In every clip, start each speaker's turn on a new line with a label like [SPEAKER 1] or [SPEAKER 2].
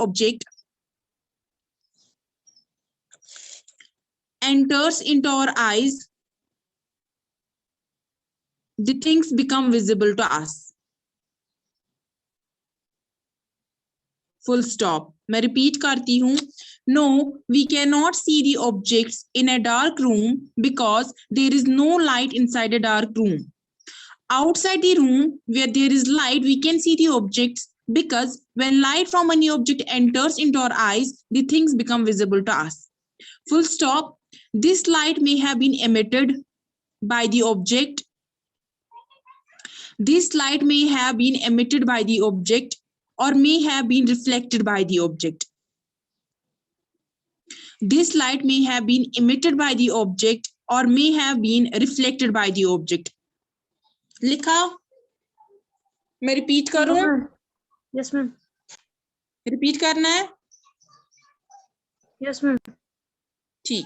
[SPEAKER 1] object enters into our eyes, the things become visible to us. Full stop. मैं repeat करती हूँ. No, we cannot see the objects in a dark room because there is no light inside a dark room. Outside the room where there is light, we can see the objects because when light from any object enters into our eyes, the things become visible to us. Full stop. This light may have been emitted by the object. This light may have been emitted by the object or may have been reflected by the object. This light may have been emitted by the object or may have been reflected by the object. लिखा? मैं repeat करूं?
[SPEAKER 2] Yes ma'am.
[SPEAKER 1] Repeat करना है?
[SPEAKER 2] Yes ma'am.
[SPEAKER 1] ठीक.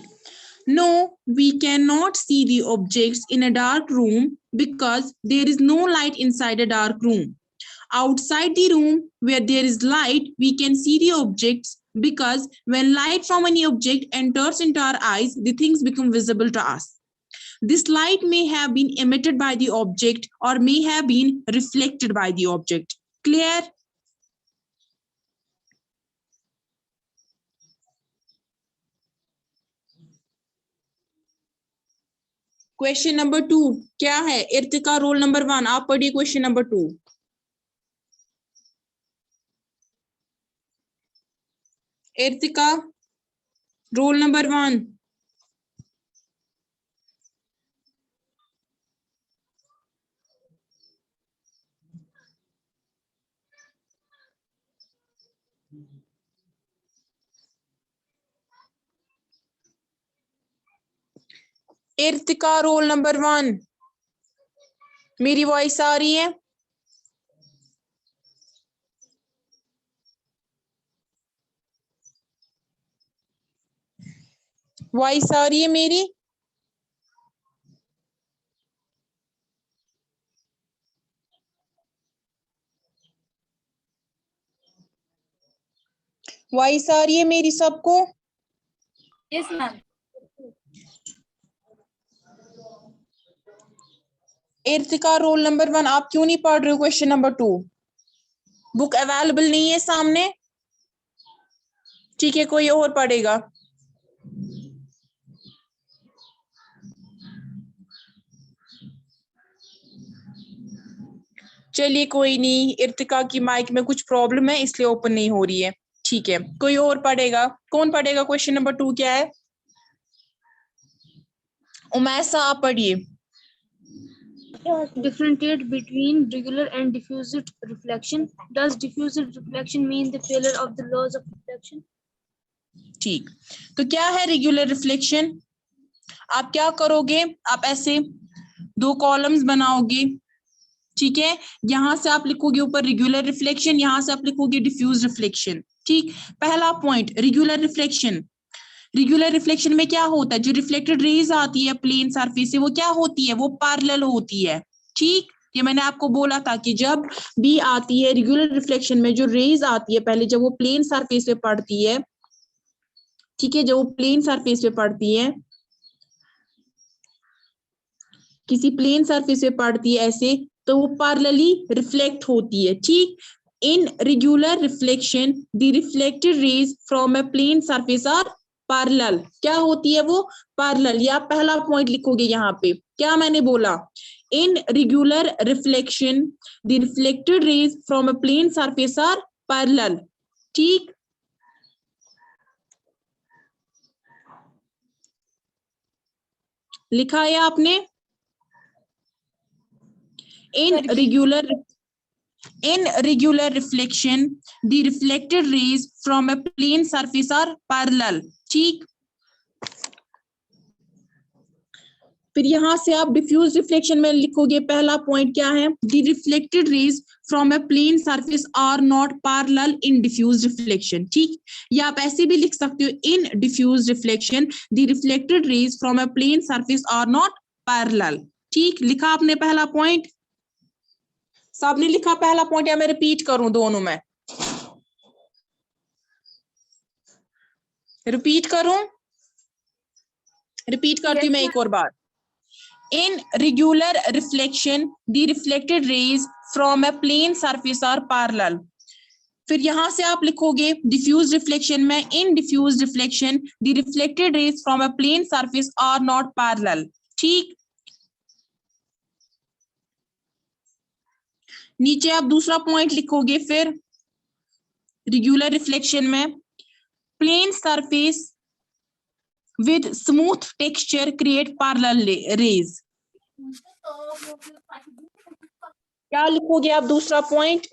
[SPEAKER 1] No, we cannot see the objects in a dark room because there is no light inside a dark room. Outside the room where there is light, we can see the objects because when light from any object enters into our eyes, the things become visible to us. This light may have been emitted by the object or may have been reflected by the object. Clear? Question number 2 क्या है? Irtika roll number 1, आप पढ़िए question number 2. Irtika roll number 1. Irtika roll number 1. मेरी voice आ रही है? Voice आ रही है मेरी? वॉइस आ रही है मेरी सबको?
[SPEAKER 2] Yes ma'am.
[SPEAKER 1] Irtika roll number 1, आप क्यों नहीं पढ़ रहे हो क्वेश्चन नंबर 2? बुक अवेलेबल नहीं है सामने? ठीक है, कोई और पढ़ेगा. चलिए कोई नहीं, इर्तिका की माइक में कुछ प्रॉब्लम है इसलिए ओपन नहीं हो रही है. ठीक है, कोई और पढ़ेगा? कौन पढ़ेगा? क्वेश्चन नंबर 2 क्या है? उमैसा आप पढ़िए.
[SPEAKER 2] Differentiate between regular and diffused reflection. Does diffused reflection mean the failure of the laws of reflection?
[SPEAKER 1] ठीक, तो क्या है रेगुलर रिफ्लेक्शन? आप क्या करोगे? आप ऐसे 2 कॉलम्स बनाओगे. ठीक है, यहां से आप लिखोगे ऊपर रेगुलर रिफ्लेक्शन, यहां से आप लिखोगे डिफ्यूज रिफ्लेक्शन. ठीक, पहला point regular reflection. Regular reflection में क्या होता है? जो रिफ्लेक्टेड रेज आती है प्लेन सरफेस से, वो क्या होती है? वो पैरेलल होती है. ठीक, ये मैंने आपको बोला था कि जब भी आती है रेगुलर रिफ्लेक्शन में जो रेज आती है, पहले जब वो प्लेन सरफेस पे पड़ती है, ठीक है, जब वो प्लेन सरफेस पे पड़ती है, किसी प्लेन सरफेस पे पड़ती है ऐसे, तो वो पैरेलली रिफ्लेक्ट होती है. ठीक, in regular reflection the reflected rays from a plane surface are parallel. क्या होती है वो? पैरेलल. या पहला पॉइंट लिखोगे यहाँ पे. क्या मैंने बोला? In regular reflection the reflected rays from a plane surface are parallel. ठीक, लिखा है आपने? In regular reflection, the reflected rays from a plane surface are parallel. ठीक, फिर यहां से आप डिफ्यूज रिफ्लेक्शन में लिखोगे. पहला पॉइंट क्या है? The reflected rays from a plane surface are not parallel in diffuse reflection. ठीक, या आप ऐसे भी लिख सकते हो. In diffuse reflection, the reflected rays from a plane surface are not parallel. ठीक, लिखा आपने पहला पॉइंट? सबने लिखा पहला पॉइंट या मैं रिपीट करूं दोनों में? रिपीट करूं? रिपीट करती हूँ मैं एक और बार. In regular reflection, the reflected rays from a plane surface are parallel. फिर यहां से आप लिखोगे diffuse reflection में, in diffuse reflection, the reflected rays from a plane surface are not parallel. ठीक. नीचे आप दूसरा पॉइंट लिखोगे फिर regular reflection में, plane surface with smooth texture create parallel rays. क्या लिखोगे आप दूसरा point?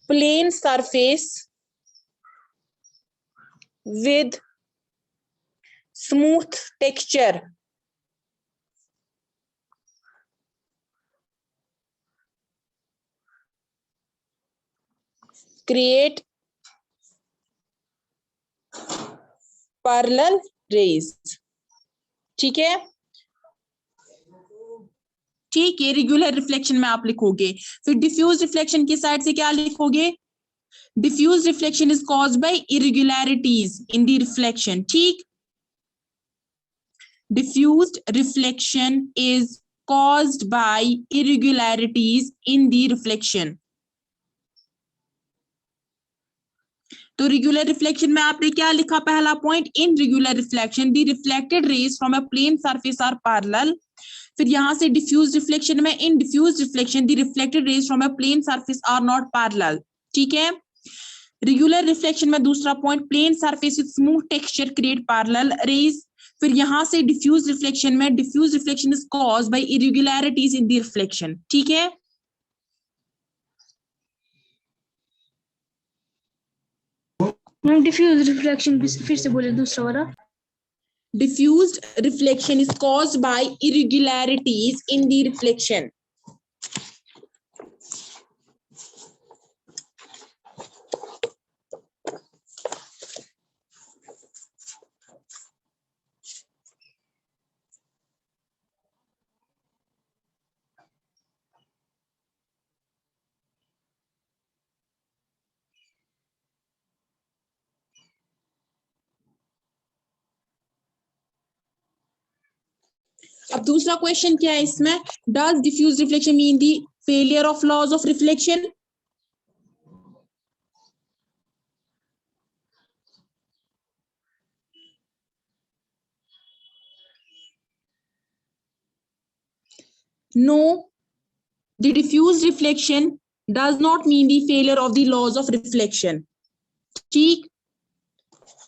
[SPEAKER 1] plane surface with smooth texture create parallel rays. ठीक है. ठीक है. रेगुलर रिफ्लेक्शन में आप लिखोगे. फिर डिफ्यूज रिफ्लेक्शन की साइड से क्या लिखोगे? Diffuse reflection is caused by irregularities in the reflection. ठीक. Diffused reflection is caused by irregularities in the reflection. तो रेगुलर रिफ्लेक्शन में आपने क्या लिखा? पहला point, in regular reflection the reflected rays from a plane surface are parallel. फिर यहां से डिफ्यूज रिफ्लेक्शन में, in diffuse reflection the reflected rays from a plane surface are not parallel. ठीक है. रेगुलर रिफ्लेक्शन में दूसरा point, plane surface with smooth texture create parallel rays. फिर यहां से डिफ्यूज रिफ्लेक्शन में, diffuse reflection is caused by irregularities in the reflection. ठीक है.
[SPEAKER 2] डिफ्यूज रिफ्लेक्शन फिर से बोले दूसरा वाला.
[SPEAKER 1] Diffused reflection is caused by irregularities in the reflection. अब दूसरा क्वेश्चन क्या है इसमें? Does diffuse reflection mean the failure of laws of reflection? No, the diffuse reflection does not mean the failure of the laws of reflection. ठीक.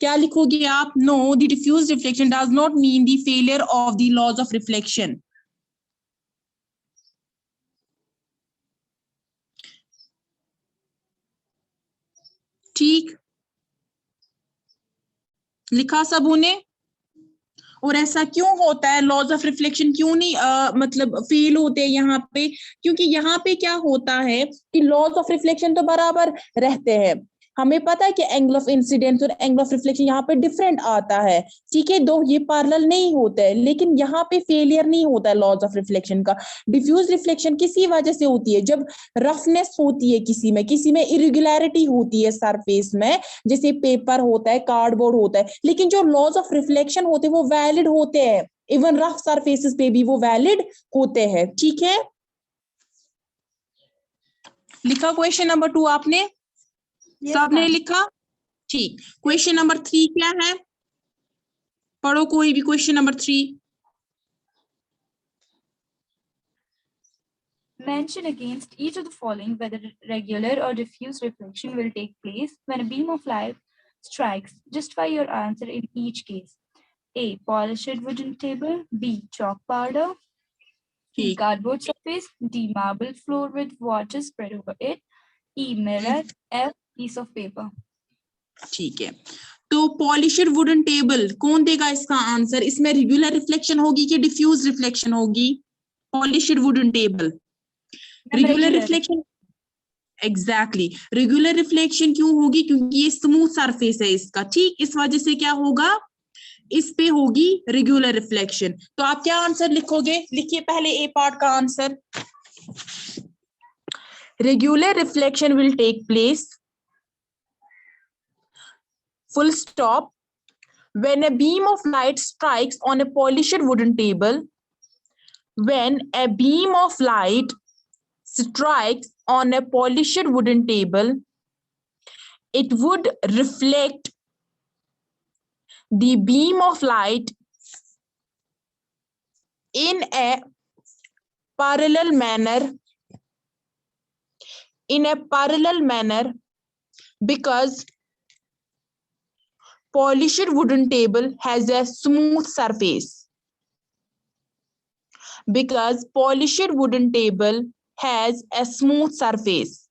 [SPEAKER 1] क्या लिखोगे आप? No, the diffuse reflection does not mean the failure of the laws of reflection. ठीक. लिखा सबों ने? और ऐसा क्यों होता है? लॉज ऑफ रिफ्लेक्शन क्यों नहीं मतलब फेल होते हैं यहाँ पे? क्योंकि यहाँ पे क्या होता है कि लॉज ऑफ रिफ्लेक्शन तो बराबर रहते हैं. हमें पता है कि एंगल ऑफ इंसिडेंस और एंगल ऑफ रिफ्लेक्शन यहाँ पे डिफरेंट आता है. ठीक है. दो ये पैरेलल नहीं होते हैं, लेकिन यहाँ पे फेलियर नहीं होता है लॉज ऑफ रिफ्लेक्शन का. डिफ्यूज रिफ्लेक्शन किसी वजह से होती है, जब रफनेस होती है किसी में इरेगुलरिटी होती है सरफेस में, जैसे पेपर होता है, कार्डबोर्ड होता है. लेकिन जो लॉज ऑफ रिफ्लेक्शन होते हैं वो वैलिड होते हैं, इवन रफ सरफेसेस पे भी वो वैलिड होते हैं. ठीक है. लिखा क्वेश्चन नंबर 2 आपने? सबने लिखा? ठीक. क्वेश्चन नंबर 3 क्या है? पढ़ो कोई भी question number 3.
[SPEAKER 3] Mention against each of the following whether regular or diffuse reflection will take place when a beam of light strikes. Justify your answer in each case. A. Polished wooden table. B. Chalk powder. C. Cardboard surface. D. Marble floor with water spread over it. E. Mirror. F. Piece of paper.
[SPEAKER 1] ठीक है. तो polished wooden table कौन देगा इसका answer? इसमें regular reflection होगी कि diffuse reflection होगी? Polished wooden table. Regular reflection. Exactly. Regular reflection क्यों होगी? क्योंकि ये स्मूथ सरफेस है इसका. ठीक. इस वजह से क्या होगा? इस पे होगी रेगुलर रिफ्लेक्शन. तो आप क्या आंसर लिखोगे? लिखिए पहले ए पार्ट का answer. Regular reflection will take place full stop. When a beam of light strikes on a polished wooden table, when a beam of light strikes on a polished wooden table, it would reflect the beam of light in a parallel manner, because polished wooden table has a smooth surface. Because polished wooden table has a smooth surface.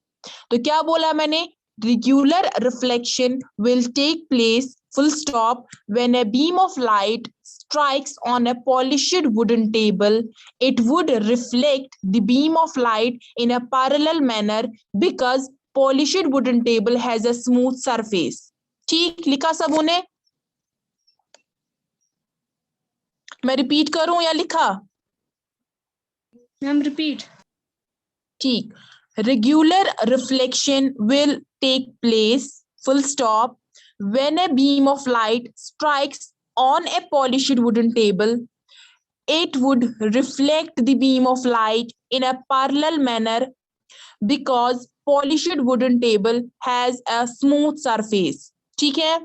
[SPEAKER 1] तो क्या बोला मैंने? Regular reflection will take place, full stop, when a beam of light strikes on a polished wooden table. It would reflect the beam of light in a parallel manner because polished wooden table has a smooth surface. ठीक लिखा सबों ने? मैं repeat करूं या लिखा?
[SPEAKER 2] Ma'am repeat.
[SPEAKER 1] ठीक. Regular reflection will take place, full stop, when a beam of light strikes on a polished wooden table. It would reflect the beam of light in a parallel manner because polished wooden table has a smooth surface. ठीक है?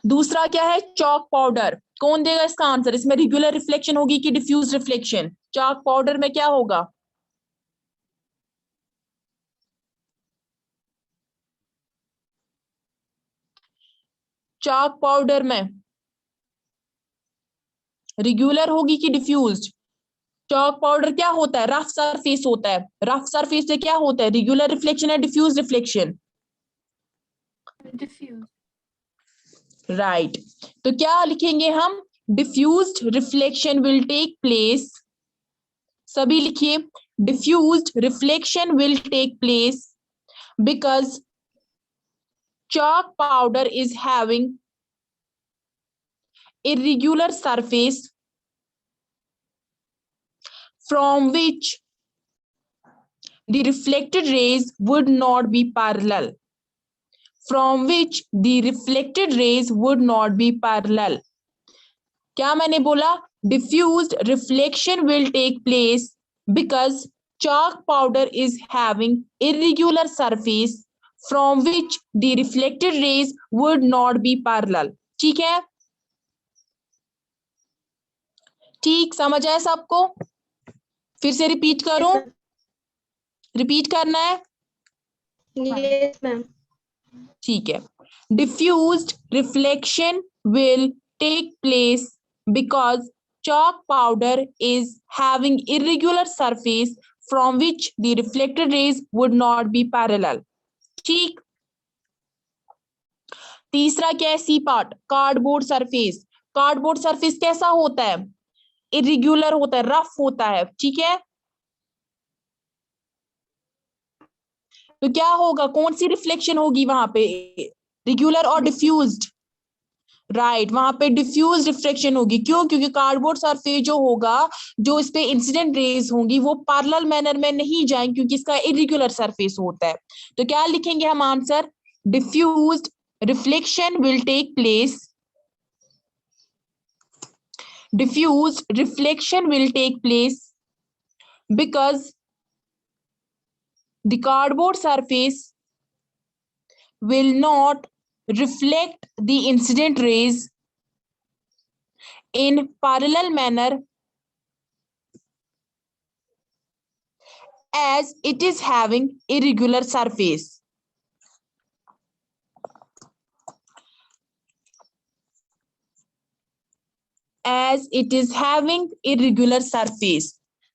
[SPEAKER 1] दूसरा क्या है? Chalk powder. कौन देगा इसका answer? इसमें regular reflection होगी कि डिफ्यूज रिफ्लेक्शन? चॉक पाउडर में क्या होगा? चॉक पाउडर में रेगुलर होगी कि डिफ्यूज्ड? चॉक पाउडर क्या होता है? रफ सरफेस होता है. रफ सरफेस से क्या होता है? रेगुलर रिफ्लेक्शन है डिफ्यूज रिफ्लेक्शन?
[SPEAKER 3] Diffuse.
[SPEAKER 1] राइट. तो क्या लिखेंगे हम? Diffused reflection will take place. सभी लिखिए. Diffused reflection will take place because chalk powder is having irregular surface from which the reflected rays would not be parallel. क्या मैंने बोला? diffused reflection will take place because chalk powder is having irregular surface from which the reflected rays would not be parallel. ठीक है? ठीक, समझ आया सबको? फिर से रिपीट करूं? रिपीट करना है?
[SPEAKER 2] Yes, ma'am.
[SPEAKER 1] ठीक है. Diffused reflection will take place because chalk powder is having irregular surface from which the reflected rays would not be parallel. ठीक. तीसरा क्या है? C part, cardboard surface. Cardboard surface कैसा होता है? इरेग्युलर होता है, रफ होता है. ठीक है? तो क्या होगा? कौन सी रिफ्लेक्शन होगी वहां पे? रेगुलर और डिफ्यूज्ड? राइट, वहां पे डिफ्यूज रिफ्लेक्शन होगी. क्यों? क्योंकि कार्डबोर्ड सरफेस जो होगा, जो इस पे इंसिडेंट रेज होंगी, वो पैरेलल मैनर में नहीं जाएंगे क्योंकि इसका इरेगुलर सरफेस होता है. तो क्या लिखेंगे हम answer? Diffused reflection will take place. Diffuse reflection will take place because the cardboard surface will not reflect the incident rays in parallel manner as it is having irregular surface. As it is having irregular surface.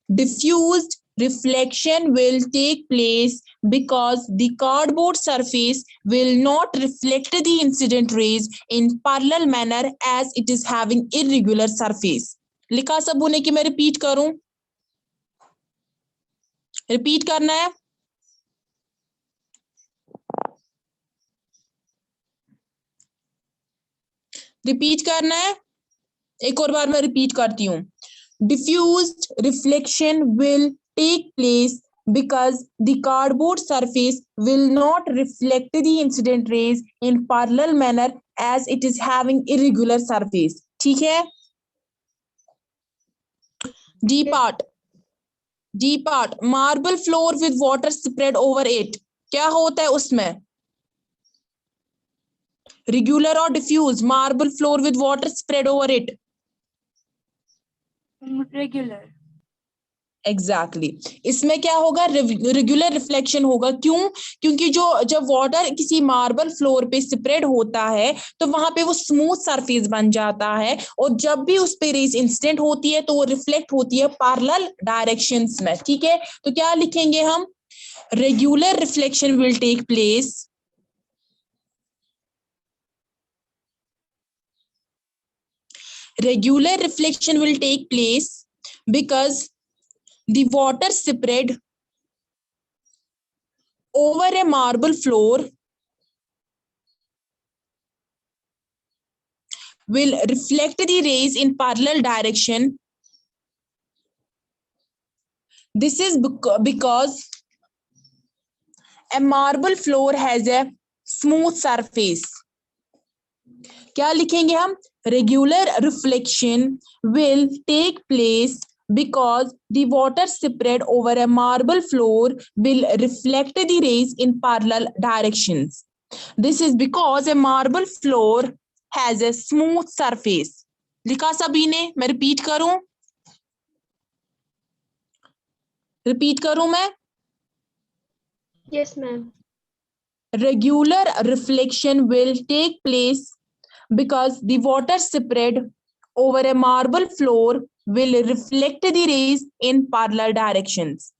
[SPEAKER 1] Diffused reflection will take place because the cardboard surface will not reflect the incident rays in parallel manner as it is having irregular surface. लिखा सबों ने कि मैं repeat करूं? Repeat करना है? Repeat करना है? एक और बार मैं रिपीट करती हूँ. Diffused reflection will take place because the cardboard surface will not reflect the incident rays in parallel manner as it is having irregular surface. ठीक है? D part, marble floor with water spread over it. क्या होता है उसमें? Regular or diffuse? Marble floor with water spread over it.
[SPEAKER 3] Regular.
[SPEAKER 1] Exactly. इसमें क्या होगा? Regular reflection होगा. क्यों? क्योंकि जब वाटर किसी मार्बल फ्लोर पे स्प्रेड होता है तो वहां पे वो स्मूथ सरफेस बन जाता है और जब भी उस पे रेज इंसिडेंट होती है तो वो रिफ्लेक्ट होती है पैरेलल डायरेक्शंस में. ठीक है, तो क्या लिखेंगे हम? Regular reflection will take place because the water spread over a marble floor will reflect the rays in parallel direction. This is because a marble floor has a smooth surface. क्या लिखेंगे हम? Regular reflection will take place because the water spread over a marble floor will reflect the rays in parallel directions. This is because a marble floor has a smooth surface. लिखा सभी ने? मैं repeat करूं मैं?
[SPEAKER 2] Yes, ma'am.
[SPEAKER 1] Regular reflection will take place because the water spread over a marble floor will reflect the rays in parallel directions.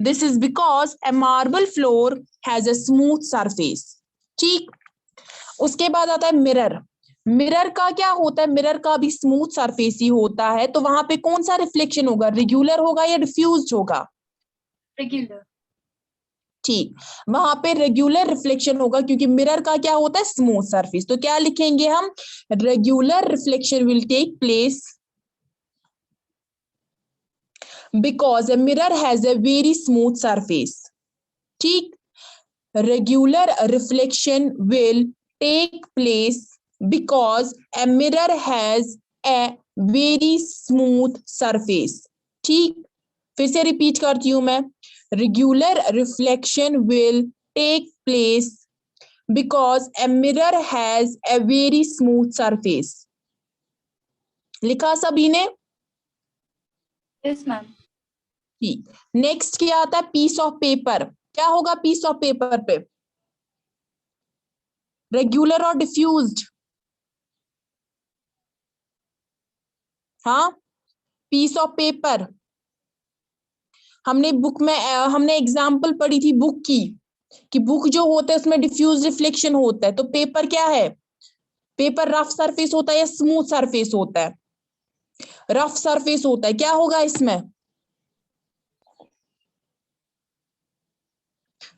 [SPEAKER 1] This is because a marble floor has a smooth surface. ठीक. उसके बाद आता है mirror. Mirror का क्या होता है? Mirror का भी स्मूथ सरफेस ही होता है, तो वहां पे कौन सा रिफ्लेक्शन होगा? रेगुलर होगा या डिफ्यूज्ड होगा?
[SPEAKER 3] Regular.
[SPEAKER 1] ठीक, वहां पे रेगुलर रिफ्लेक्शन होगा क्योंकि मिरर का क्या होता है? Smooth surface. तो क्या लिखेंगे हम? Regular reflection will take place because a mirror has a very smooth surface. ठीक, regular reflection will take place because a mirror has a very smooth surface. ठीक, फिर से रिपीट करती हूं मैं. Regular reflection will take place because a mirror has a very smooth surface. लिखा सभी ने?
[SPEAKER 3] Yes, ma'am.
[SPEAKER 1] ठीक. नेक्स्ट क्या आता है? Piece of paper. क्या होगा पीस ऑफ पेपर पे? रेगुलर और डिफ्यूज्ड? हाँ, पीस ऑफ पेपर. हमने बुक में हमने एग्जाम्पल पढ़ी थी बुक की कि बुक जो होता है उसमें डिफ्यूज रिफ्लेक्शन होता है. तो पेपर क्या है? पेपर रफ सरफेस होता है या स्मूथ सरफेस होता है? रफ सरफेस होता है. क्या होगा इसमें?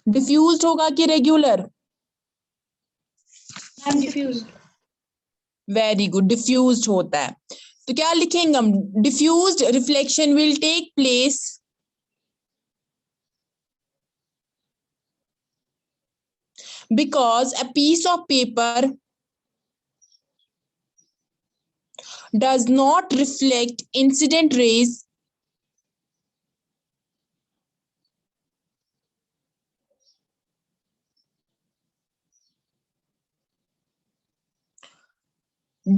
[SPEAKER 1] डिफ्यूज्ड होगा कि regular?
[SPEAKER 2] Diffused.
[SPEAKER 1] Very good, diffused होता है. तो क्या लिखेंगे हम? Diffused reflection will take place because a piece of paper does not reflect incident rays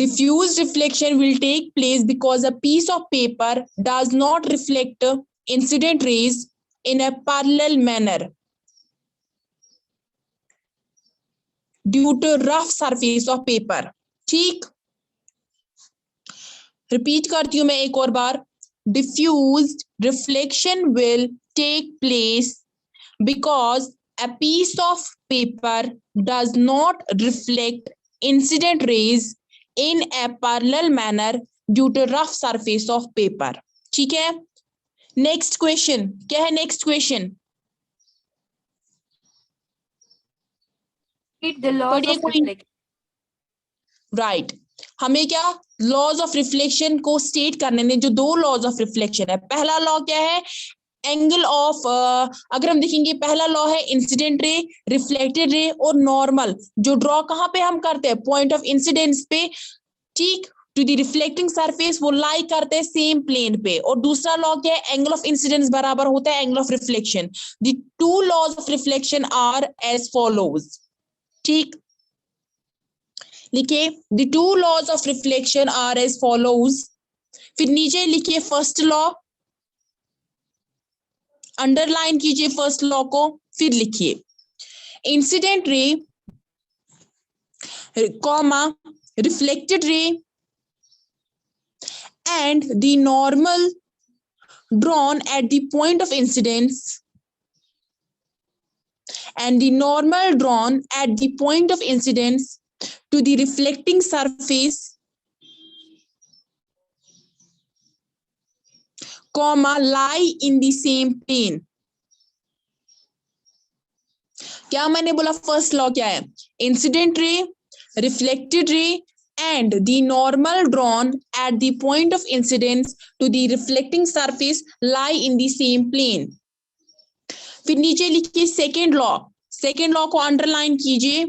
[SPEAKER 1] diffuse reflection will take place because a piece of paper does not reflect incident rays in a parallel manner due to rough surface of paper. ठीक, repeat करती हूं मैं एक और बार. diffused reflection will take place because a piece of paper does not reflect incident rays in a parallel manner due to rough surface of paper. ठीक है. Next question क्या है? Next question
[SPEAKER 3] Read the laws
[SPEAKER 1] पढ़िए
[SPEAKER 3] of
[SPEAKER 1] कोई.
[SPEAKER 3] reflection.
[SPEAKER 1] Right, हमें क्या laws of reflection को state करने ने. जो दो लॉज ऑफ रिफ्लेक्शन है, पहला लॉ क्या है? एंगल ऑफ अगर हम देखेंगे पहला लॉ है इंसिडेंट रे, रिफ्लेक्टेड रे और नॉर्मल, जो ड्रॉ कहाँ पे हम करते हैं, पॉइंट ऑफ इंसिडेंस पे, ठीक, टू द रिफ्लेक्टिंग सरफेस, वो लाई करते हैं सेम प्लेन पे। और दूसरा लॉ क्या है, एंगल ऑफ इंसिडेंस बराबर होता है angle of reflection. The two laws of reflection are as follows, ठीक, लिखिए the two laws of reflection are as follows. फिर नीचे लिखिए फर्स्ट लॉ, अंडरलाइन कीजिए फर्स्ट लॉ को, फिर लिखिए incident ray comma reflected ray and the normal drawn at the point of incidence and the normal drawn at the point of incidence to the reflecting surface comma lie in the same plane। क्या मैंने बोला, first law क्या है, incident ray, reflected ray and the normal drawn at the point of incidence to the reflecting surface lie in the same plane। फिर नीचे लिखिए second law, second law को underline कीजिए,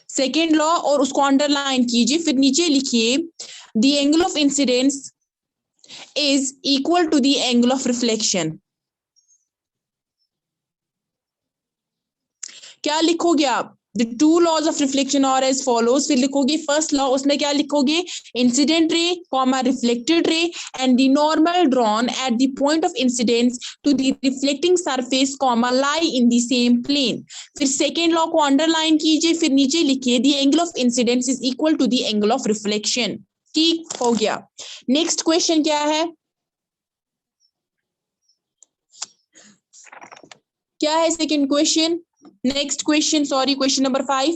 [SPEAKER 1] सेकेंड लॉ और उसको underline कीजिए। फिर नीचे लिखिए the angle of incidence is equal to the angle of reflection। क्या लिखोगे आप, the two laws of reflection are as follows। फिर लिखोगे फर्स्ट लॉ, उसमें क्या लिखोगे, incident ray comma reflected ray and the normal drawn at the point of incidence to the reflecting surface comma lie in the same plane. फिर second law को underline कीजिए, फिर नीचे लिखिए the angle of incidence is equal to the angle of reflection. ठीक हो गया। Next question क्या है, क्या है second question, next question, sorry, question number 5।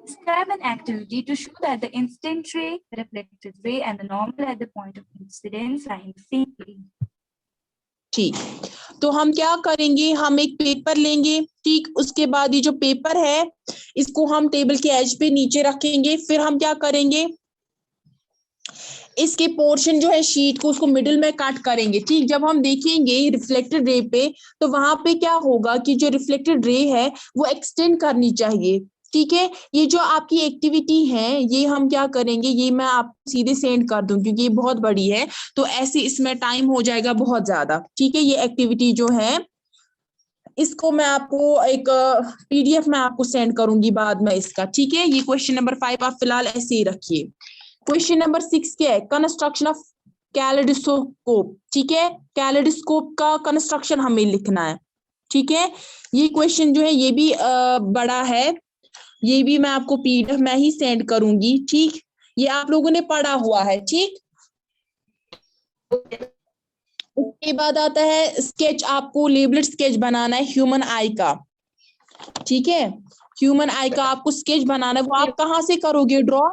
[SPEAKER 3] Describe an activity to show that the incident ray, the reflected ray, and the normal at the point of incidence are in the same plane।
[SPEAKER 1] ठीक, तो हम क्या करेंगे, हम एक paper लेंगे, ठीक, उसके बाद ये जो पेपर है इसको हम टेबल के एज पे नीचे रखेंगे। फिर हम क्या करेंगे, इसके पोर्शन जो है शीट को उसको मिडिल में कट करेंगे, ठीक। जब हम देखेंगे रिफ्लेक्टेड रे पे तो वहां पे क्या होगा कि जो रिफ्लेक्टेड रे है वो एक्सटेंड करनी चाहिए, ठीक है। ये जो आपकी एक्टिविटी है ये हम क्या करेंगे, ये मैं आपको सीधे सेंड कर दूं क्योंकि ये बहुत बड़ी है, तो ऐसे इसमें टाइम हो जाएगा बहुत ज्यादा, ठीक है। ये एक्टिविटी जो है इसको मैं आपको एक पीडीएफ में आपको सेंड करूंगी बाद में इसका, ठीक है। ये क्वेश्चन नंबर 5 आप फिलहाल ऐसे ही रखिए। क्वेश्चन नंबर 6 क्या है, कंस्ट्रक्शन ऑफ कैलेडोस्कोप, ठीक है। कैलेडोस्कोप का कंस्ट्रक्शन हमें लिखना है, ठीक है। ये क्वेश्चन जो है ये भी बड़ा है, ये भी मैं आपको पीडीएफ में ही सेंड करूंगी, ठीक। ये आप लोगों ने पढ़ा हुआ है, ठीक। उसके बाद आता है स्केच, आपको लेबलेट स्केच बनाना है ह्यूमन आई का, ठीक है। ह्यूमन आई का आपको स्केच बनाना है, वो आप कहाँ से करोगे ड्रॉ,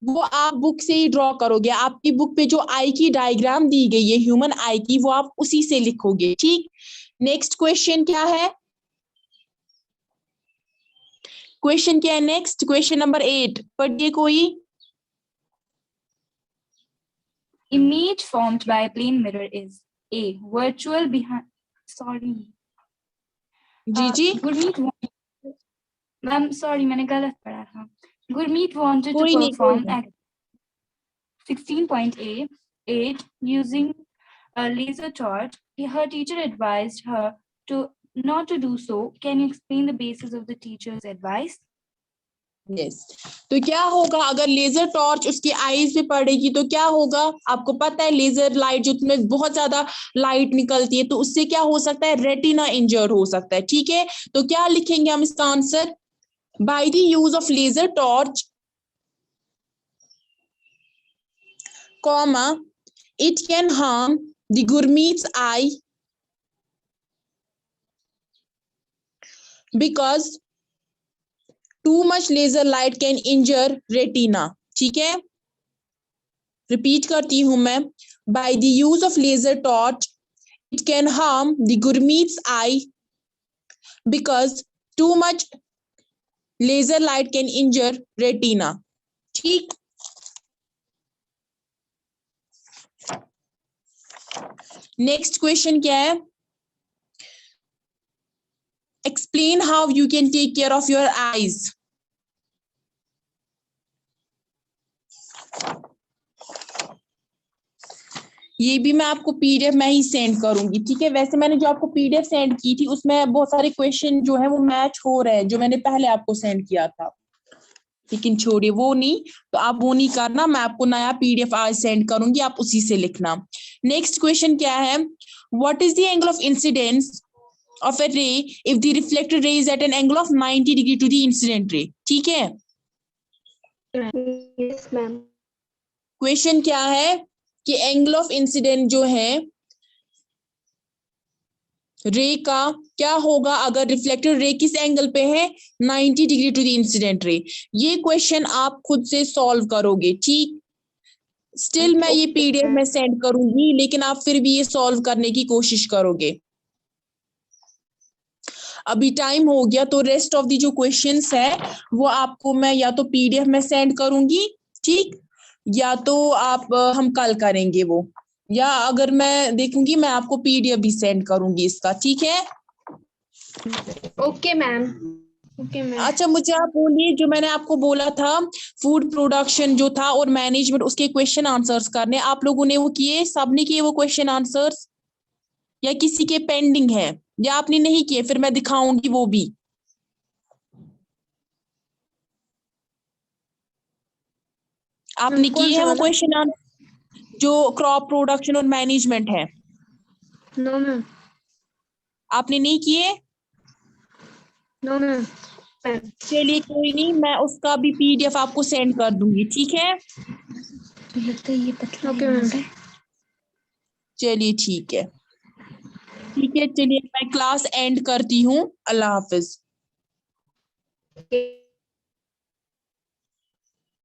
[SPEAKER 1] वो आप बुक से ही ड्रॉ करोगे। आपकी बुक पे जो आई की डायग्राम दी गई है ह्यूमन आई की, वो आप उसी से लिखोगे, ठीक। नेक्स्ट क्वेश्चन क्या है, क्वेश्चन क्या है नेक्स्ट, क्वेश्चन नंबर 8 पढ़िए कोई।
[SPEAKER 3] Image formed by a plane mirror is A, virtual behind, sorry,
[SPEAKER 1] जी जी
[SPEAKER 3] Gurmeet मैम सॉरी मैंने गलत पढ़ा था। Gurmeet wanted to
[SPEAKER 1] कोई नहीं,
[SPEAKER 3] perform act 16.8 using a laser torch. Her teacher advised her to not to do so. Can you explain the basis of the teacher's advice?
[SPEAKER 1] Yes. तो क्या होगा अगर लेजर टॉर्च उसकी आईज पे पड़ेगी तो क्या होगा, आपको पता है लेजर लाइट जो तुम्हें बहुत ज्यादा लाइट निकलती है तो उससे क्या हो सकता है, रेटिना इंजर्ड हो सकता है, ठीक है। तो क्या लिखेंगे हम इसका answer, by the use of laser torch comma it can harm the Gurmeet's eye because too much laser light can injure retina, ठीक है। रिपीट करती हूं मैं, by the use of laser torch it can harm the Gurmeet's eye because too much laser light can injure retina, ठीक। Next question क्या है? Explain how you can take care of your eyes. ये भी मैं आपको PDF में ही send करूंगी, ठीक है? वैसे मैंने जो आपको पीडीएफ सेंड की थी उसमें बहुत सारे क्वेश्चन जो है वो मैच हो रहे हैं जो मैंने पहले आपको सेंड किया था, लेकिन छोड़िए वो नहीं, तो आप वो नहीं करना, मैं आपको नया पीडीएफ आज सेंड करूंगी, आप उसी से लिखना। नेक्स्ट क्वेश्चन क्या है? What is the angle of incidence of a ray if the reflected ray is at an angle of 90 degree to the incident ray? ठीक है,
[SPEAKER 2] Yes, ma'am.
[SPEAKER 1] क्वेश्चन क्या है कि एंगल ऑफ इंसिडेंट जो है रे का क्या होगा अगर रिफ्लेक्टेड रे किस एंगल पे है? 90 डिग्री टू द इंसिडेंट रे। ये क्वेश्चन आप खुद से सॉल्व करोगे, ठीक? स्टिल मैं ये पीडीएफ में सेंड करूंगी, लेकिन आप फिर भी ये सॉल्व करने की कोशिश करोगे। अभी टाइम हो गया, तो रेस्ट ऑफ दी जो क्वेश्चंस है वो आपको मैं या तो पीडीएफ में सेंड करूंगी, ठीक, या तो आप हम कल करेंगे वो, या अगर मैं देखूंगी मैं आपको पीडीएफ भी सेंड करूंगी इसका, ठीक है?
[SPEAKER 2] Okay, ma'am. Okay, ma'am.
[SPEAKER 1] अच्छा, मुझे आप बोलिए, जो मैंने आपको बोला था फूड प्रोडक्शन जो था और मैनेजमेंट, उसके क्वेश्चन आंसर्स करने, आप लोगों ने वो किए? सबने किए वो क्वेश्चन आंसर्स, या किसी के पेंडिंग है, या आपने नहीं किए? फिर मैं दिखाऊंगी वो भी। आपने
[SPEAKER 2] कौन
[SPEAKER 1] किए
[SPEAKER 2] सा
[SPEAKER 1] हैं वो
[SPEAKER 2] वाला?
[SPEAKER 1] क्वेश्चन जो क्रॉप प्रोडक्शन और मैनेजमेंट है?
[SPEAKER 2] No, ma'am.
[SPEAKER 1] आपने नहीं किए?
[SPEAKER 2] No, ma'am. Ma'am.
[SPEAKER 1] चलिए कोई नहीं, मैं उसका भी पीडीएफ आपको सेंड कर दूंगी, ठीक है?
[SPEAKER 2] Okay, ma'am.
[SPEAKER 1] चलिए ठीक है, ठीक है, चलिए मैं क्लास एंड करती हूँ। अल्लाह हाफिज।
[SPEAKER 2] Okay.